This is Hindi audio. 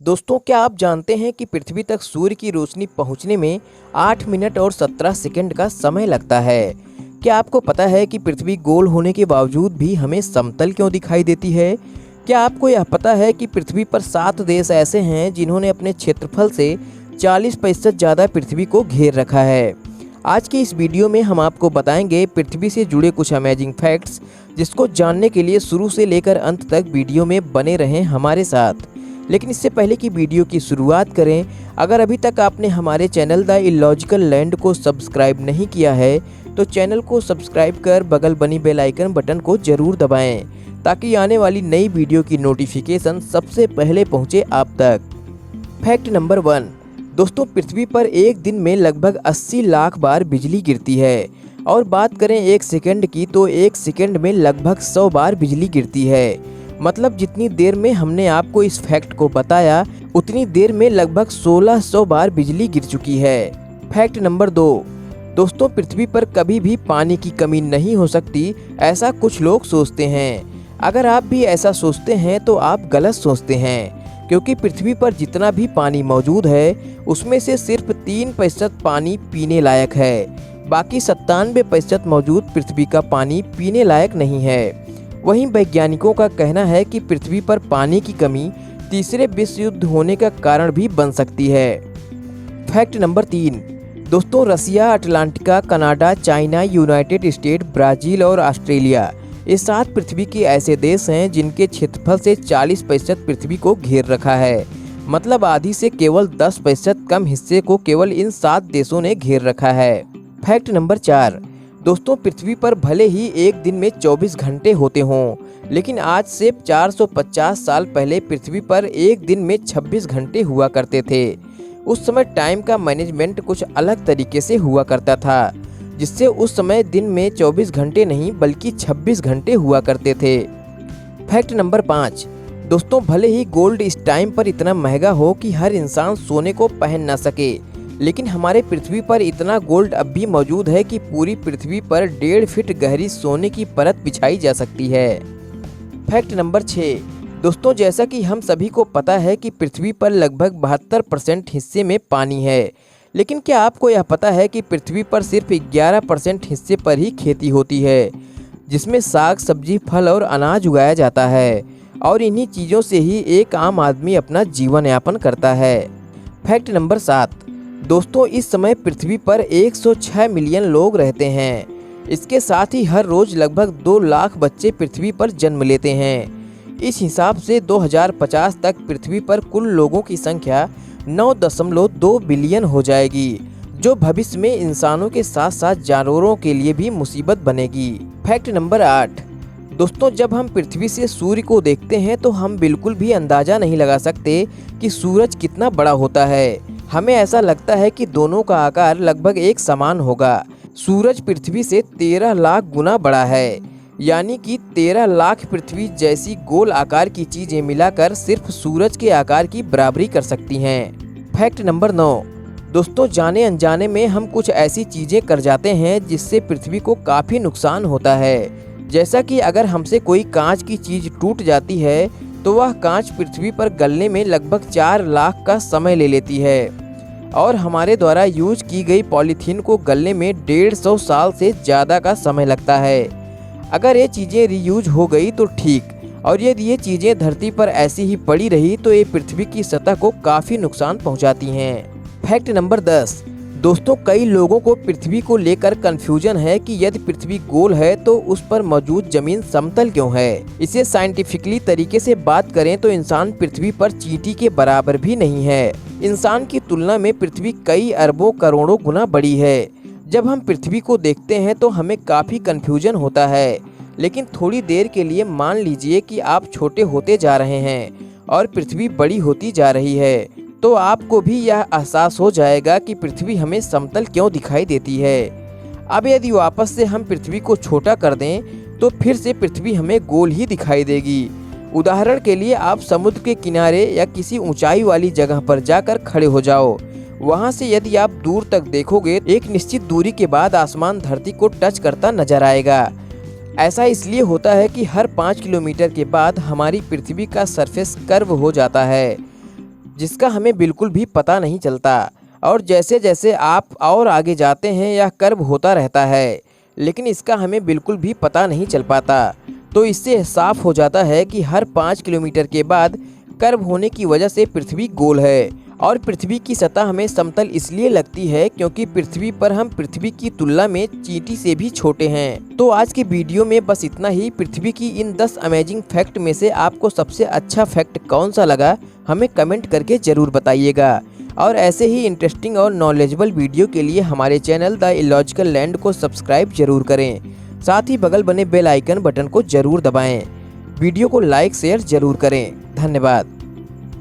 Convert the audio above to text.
दोस्तों, क्या आप जानते हैं कि पृथ्वी तक सूर्य की रोशनी पहुंचने में 8 मिनट और 17 सेकंड का समय लगता है। क्या आपको पता है कि पृथ्वी गोल होने के बावजूद भी हमें समतल क्यों दिखाई देती है? क्या आपको यह पता है कि पृथ्वी पर 7 देश ऐसे हैं जिन्होंने अपने क्षेत्रफल से 40% ज़्यादा पृथ्वी को घेर रखा है? आज की इस वीडियो में हम आपको बताएंगे पृथ्वी से जुड़े कुछ अमेजिंग फैक्ट्स, जिसको जानने के लिए शुरू से लेकर अंत तक वीडियो में बने रहें हमारे साथ। लेकिन इससे पहले कि वीडियो की शुरुआत करें, अगर अभी तक आपने हमारे चैनल द इलॉजिकल लैंड को सब्सक्राइब नहीं किया है तो चैनल को सब्सक्राइब कर बगल बनी बेल आइकन बटन को जरूर दबाएं, ताकि आने वाली नई वीडियो की नोटिफिकेशन सबसे पहले पहुंचे आप तक। Fact number 1। दोस्तों, पृथ्वी पर एक दिन में लगभग 80 लाख बार बिजली गिरती है। और बात करें एक सेकंड की तो एक सेकंड में लगभग 100 बार बिजली गिरती है। मतलब जितनी देर में हमने आपको इस फैक्ट को बताया, उतनी देर में लगभग 1600 बार बिजली गिर चुकी है। Fact number 2। दोस्तों, पृथ्वी पर कभी भी पानी की कमी नहीं हो सकती, ऐसा कुछ लोग सोचते हैं। अगर आप भी ऐसा सोचते हैं तो आप गलत सोचते हैं, क्योंकि पृथ्वी पर जितना भी पानी मौजूद है उसमें से सिर्फ 3% पानी पीने लायक है। बाकी 97% मौजूद पृथ्वी का पानी पीने लायक नहीं है। वहीं वैज्ञानिकों का कहना है कि पृथ्वी पर पानी की कमी तीसरे विश्व युद्ध होने का कारण भी बन सकती है। Fact number 3। दोस्तों, Russia, Antarctica, Canada, China, United State, Brazil और ऑस्ट्रेलिया, ये 7 पृथ्वी के ऐसे देश हैं जिनके क्षेत्रफल से 40% पृथ्वी को घेर रखा है। मतलब आधी से केवल 10% कम हिस्से को केवल इन 7 देशों ने घेर रखा है। Fact number 4। दोस्तों, पृथ्वी पर भले ही एक दिन में 24 घंटे होते हों, लेकिन आज से 450 साल पहले पृथ्वी पर एक दिन में 26 घंटे हुआ करते थे। उस समय टाइम का मैनेजमेंट कुछ अलग तरीके से हुआ करता था, जिससे उस समय दिन में 24 घंटे नहीं बल्कि 26 घंटे हुआ करते थे। Fact number 5। दोस्तों, भले ही गोल्ड इस टाइम पर इतना महंगा हो कि हर इंसान सोने को पहन ना सके, लेकिन हमारे पृथ्वी पर इतना गोल्ड अब भी मौजूद है कि पूरी पृथ्वी पर 1.5 फीट गहरी सोने की परत बिछाई जा सकती है। Fact number 6। दोस्तों, जैसा कि हम सभी को पता है कि पृथ्वी पर लगभग 72% हिस्से में पानी है, लेकिन क्या आपको यह पता है कि पृथ्वी पर सिर्फ 11% हिस्से पर ही खेती होती है, जिसमें साग, सब्जी, फल और अनाज उगाया जाता है, और इन्हीं चीज़ों से ही एक आम आदमी अपना जीवन यापन करता है। Fact number 7। दोस्तों, इस समय पृथ्वी पर 106 मिलियन लोग रहते हैं। इसके साथ ही हर रोज लगभग 2 लाख बच्चे पृथ्वी पर जन्म लेते हैं। इस हिसाब से 2050 तक पृथ्वी पर कुल लोगों की संख्या 9.2 बिलियन हो जाएगी, जो भविष्य में इंसानों के साथ साथ जानवरों के लिए भी मुसीबत बनेगी। Fact number 8। दोस्तों, जब हम पृथ्वी से सूर्य को देखते हैं तो हम बिल्कुल भी अंदाज़ा नहीं लगा सकते कि सूरज कितना बड़ा होता है। हमें ऐसा लगता है कि दोनों का आकार लगभग एक समान होगा। सूरज पृथ्वी से 13 लाख गुना बड़ा है, यानी कि 13 लाख पृथ्वी जैसी गोल आकार की चीज़ें मिलाकर सिर्फ सूरज के आकार की बराबरी कर सकती हैं। Fact number 9। दोस्तों, जाने अनजाने में हम कुछ ऐसी चीज़ें कर जाते हैं जिससे पृथ्वी को काफ़ी नुकसान होता है। जैसा कि अगर हमसे कोई कांच की चीज़ टूट जाती है तो वह कांच पृथ्वी पर गलने में लगभग 4 लाख का समय ले लेती है, और हमारे द्वारा यूज की गई पॉलीथीन को गलने में 150 साल से ज़्यादा का समय लगता है। अगर ये चीज़ें रीयूज हो गई तो ठीक, और यदि ये चीज़ें धरती पर ऐसी ही पड़ी रही तो ये पृथ्वी की सतह को काफ़ी नुकसान पहुंचाती हैं। Fact number 10। दोस्तों, कई लोगों को पृथ्वी को लेकर कंफ्यूजन है कि यदि पृथ्वी गोल है तो उस पर मौजूद जमीन समतल क्यों है। इसे साइंटिफिकली तरीके से बात करें तो इंसान पृथ्वी पर चींटी के बराबर भी नहीं है। इंसान की तुलना में पृथ्वी कई अरबों करोड़ों गुना बड़ी है। जब हम पृथ्वी को देखते हैं तो हमें काफ़ी कंफ्यूजन होता है, लेकिन थोड़ी देर के लिए मान लीजिए कि आप छोटे होते जा रहे हैं और पृथ्वी बड़ी होती जा रही है, तो आपको भी यह एहसास हो जाएगा कि पृथ्वी हमें समतल क्यों दिखाई देती है। अब यदि वापस से हम पृथ्वी को छोटा कर दें तो फिर से पृथ्वी हमें गोल ही दिखाई देगी। उदाहरण के लिए आप समुद्र के किनारे या किसी ऊंचाई वाली जगह पर जाकर खड़े हो जाओ। वहां से यदि आप दूर तक देखोगे, एक निश्चित दूरी के बाद आसमान धरती को टच करता नजर आएगा। ऐसा इसलिए होता है कि हर 5 किलोमीटर के बाद हमारी पृथ्वी का सरफेस कर्व हो जाता है, जिसका हमें बिल्कुल भी पता नहीं चलता। और जैसे जैसे आप और आगे जाते हैं यह कर्व होता रहता है, लेकिन इसका हमें बिल्कुल भी पता नहीं चल पाता। तो इससे साफ हो जाता है कि हर 5 किलोमीटर के बाद कर्व होने की वजह से पृथ्वी गोल है। और पृथ्वी की सतह हमें समतल इसलिए लगती है क्योंकि पृथ्वी पर हम पृथ्वी की तुलना में चींटी से भी छोटे हैं। तो आज की वीडियो में बस इतना ही। पृथ्वी की इन 10 अमेजिंग फैक्ट में से आपको सबसे अच्छा फैक्ट कौन सा लगा हमें कमेंट करके ज़रूर बताइएगा। और ऐसे ही इंटरेस्टिंग और नॉलेजेबल वीडियो के लिए हमारे चैनल द इलॉजिकल लैंड को सब्सक्राइब जरूर करें। साथ ही बगल बने बेल आइकन बटन को जरूर दबाएं। वीडियो को लाइक शेयर जरूर करें। धन्यवाद।